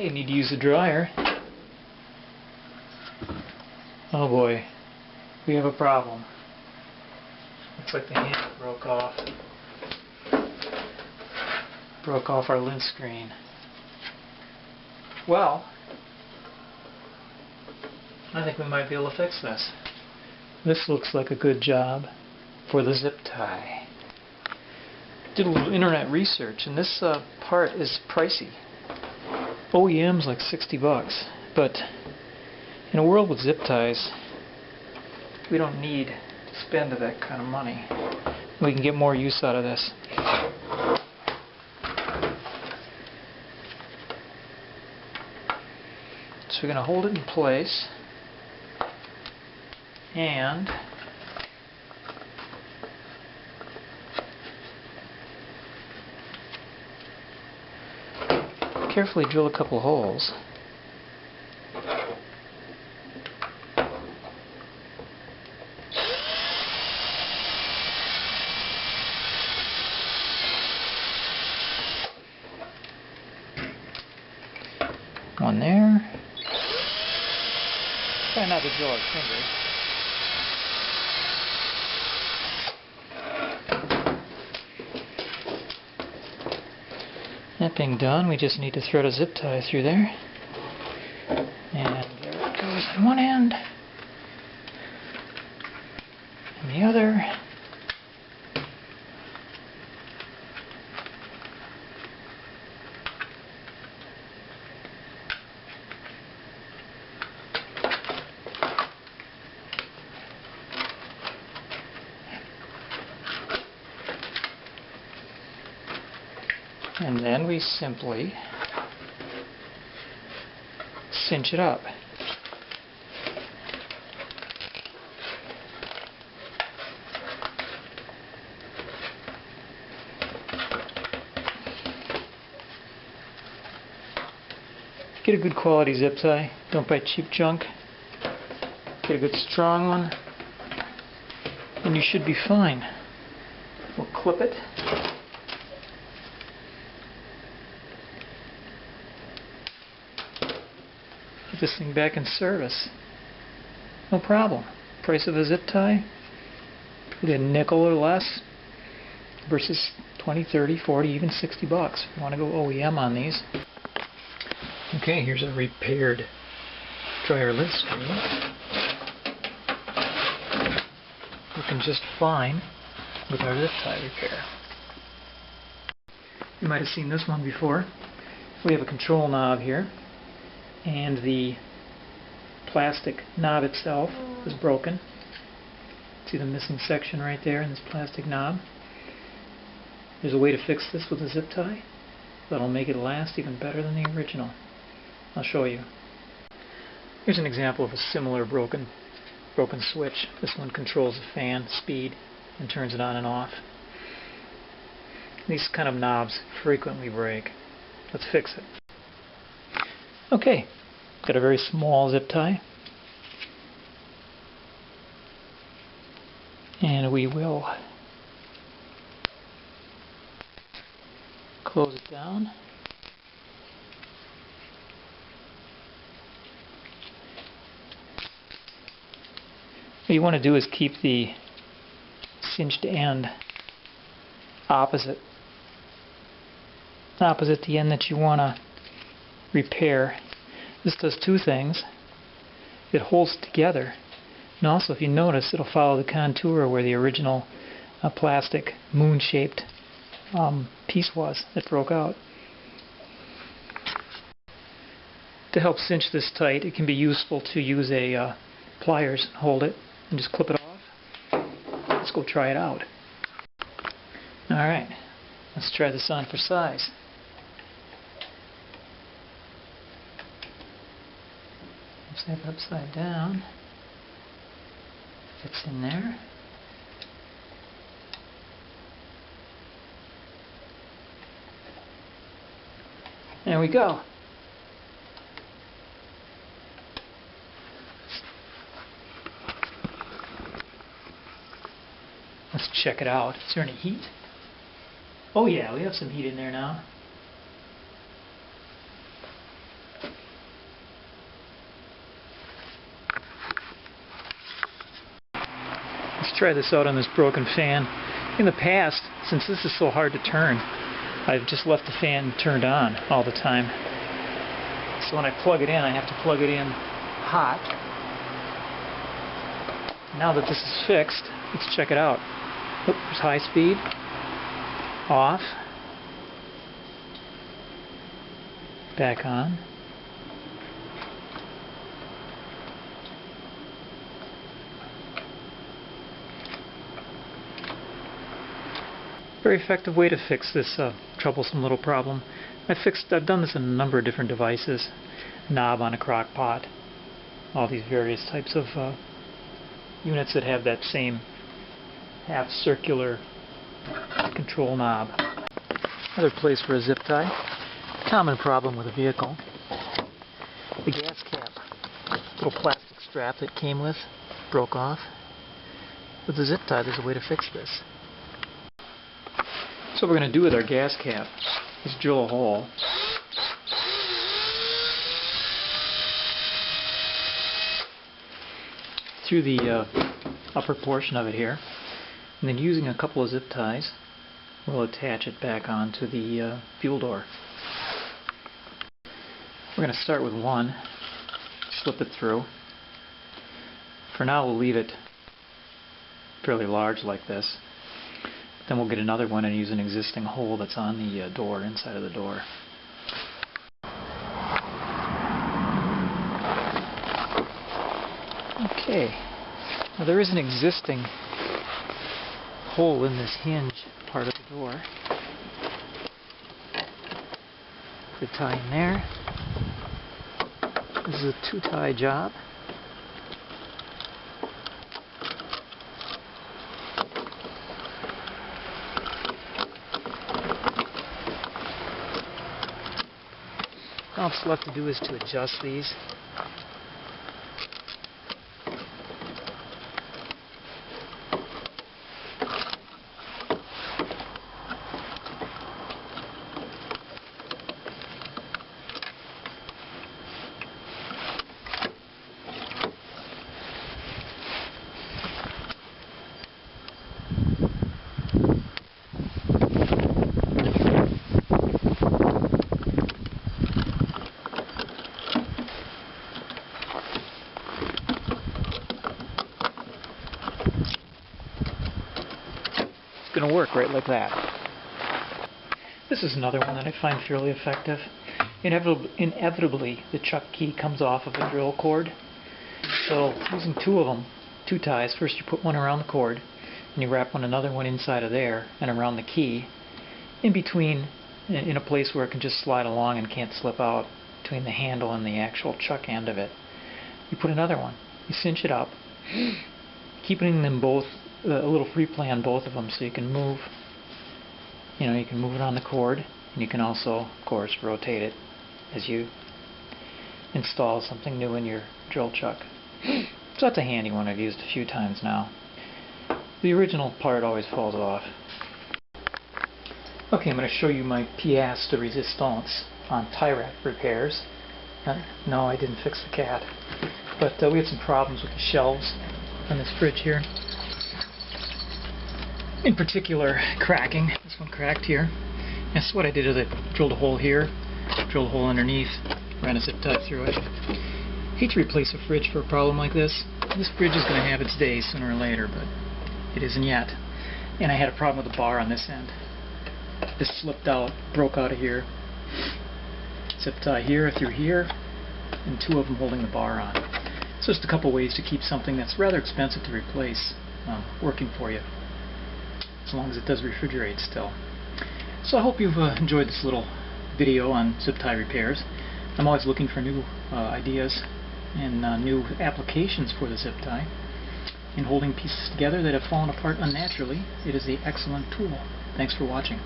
Okay, need to use the dryer. Oh boy, we have a problem. Looks like the handle broke off. Broke off our lint screen. Well, I think we might be able to fix this. This looks like a good job for the zip tie. Did a little internet research, and this part is pricey. OEM's like $60, but in a world with zip ties, we don't need to spend that kind of money. We can get more use out of this. So we're going to hold it in place, and carefully drill a couple holes. One there. Try not to drill our fingers. That being done, we just need to thread a zip tie through there. And there it goes on one end. And the other. And then we simply cinch it up. Get a good quality zip tie. Don't buy cheap junk. Get a good strong one, and you should be fine. We'll clip it. Get this thing back in service. No problem. Price of a zip tie, probably a nickel or less, versus 20, 30, 40, even $60 if you want to go OEM on these. Okay, here's a repaired dryer lint screen. Looking just fine with our zip tie repair. You might have seen this one before. We have a control knob here, and the plastic knob itself is broken. See the missing section right there in this plastic knob? There's a way to fix this with a zip tie that'll make it last even better than the original. I'll show you. Here's an example of a similar broken switch. This one controls the fan speed and turns it on and off. These kind of knobs frequently break. Let's fix it. Okay, got a very small zip tie, and we will close it down. What you want to do is keep the cinched end opposite the end that you want to repair. This does two things. It holds together, and also, if you notice, it'll follow the contour where the original plastic moon-shaped piece was that broke out. To help cinch this tight, it can be useful to use a pliers, hold it, and just clip it off. Let's go try it out. Alright, let's try this on for size. Snap it upside down. Fits in there. There we go. Let's check it out. Is there any heat? Oh yeah, we have some heat in there now. try this out on this broken fan. In the past, since this is so hard to turn, I've just left the fan turned on all the time. So when I plug it in, I have to plug it in hot. Now that this is fixed, let's check it out. Oop, there's high speed, off, back on. Very effective way to fix this troublesome little problem. I've done this in a number of different devices. Knob on a crock pot. All these various types of units that have that same half circular control knob. Another place for a zip tie. Common problem with a vehicle. The gas cap. Little plastic strap that came with broke off. With the zip tie, there's a way to fix this. So what we're going to do with our gas cap is drill a hole through the upper portion of it here, and then using a couple of zip ties we'll attach it back onto the fuel door. We're going to start with one, slip it through. For now we'll leave it fairly large like this. Then we'll get another one and use an existing hole that's on the door, inside of the door. Okay, now there is an existing hole in this hinge part of the door. Put a tie in there. This is a 2-tie job. All that's left to do is to adjust these. Going to work right like that. This is another one that I find fairly effective. Inevitably, the chuck key comes off of the drill cord. So using two of them, 2 ties, first you put one around the cord, and you wrap another one inside of there and around the key, in between, in a place where it can just slide along and can't slip out, between the handle and the actual chuck end of it. You put another one, you cinch it up, keeping them both a little free play on both of them, so you can move. You can move it on the cord, and you can also, of course, rotate it as you install something new in your drill chuck. So that's a handy one I've used a few times now. The original part always falls off. Okay, I'm going to show you my pièce de résistance on tie rack repairs. No, I didn't fix the cat, but we had some problems with the shelves on this fridge here. In particular, cracking. This one cracked here. And so what I did is I drilled a hole here, drilled a hole underneath, ran a zip tie through it. Hate to replace a fridge for a problem like this. This fridge is going to have its day sooner or later, but it isn't yet. And I had a problem with the bar on this end. This slipped out, broke out of here. Zip tie here, through here, and 2 of them holding the bar on. So just a couple ways to keep something that's rather expensive to replace working for you, as long as it does refrigerate still. So I hope you've enjoyed this little video on zip tie repairs. I'm always looking for new ideas and new applications for the zip tie. In holding pieces together that have fallen apart unnaturally, it is the excellent tool. Thanks for watching.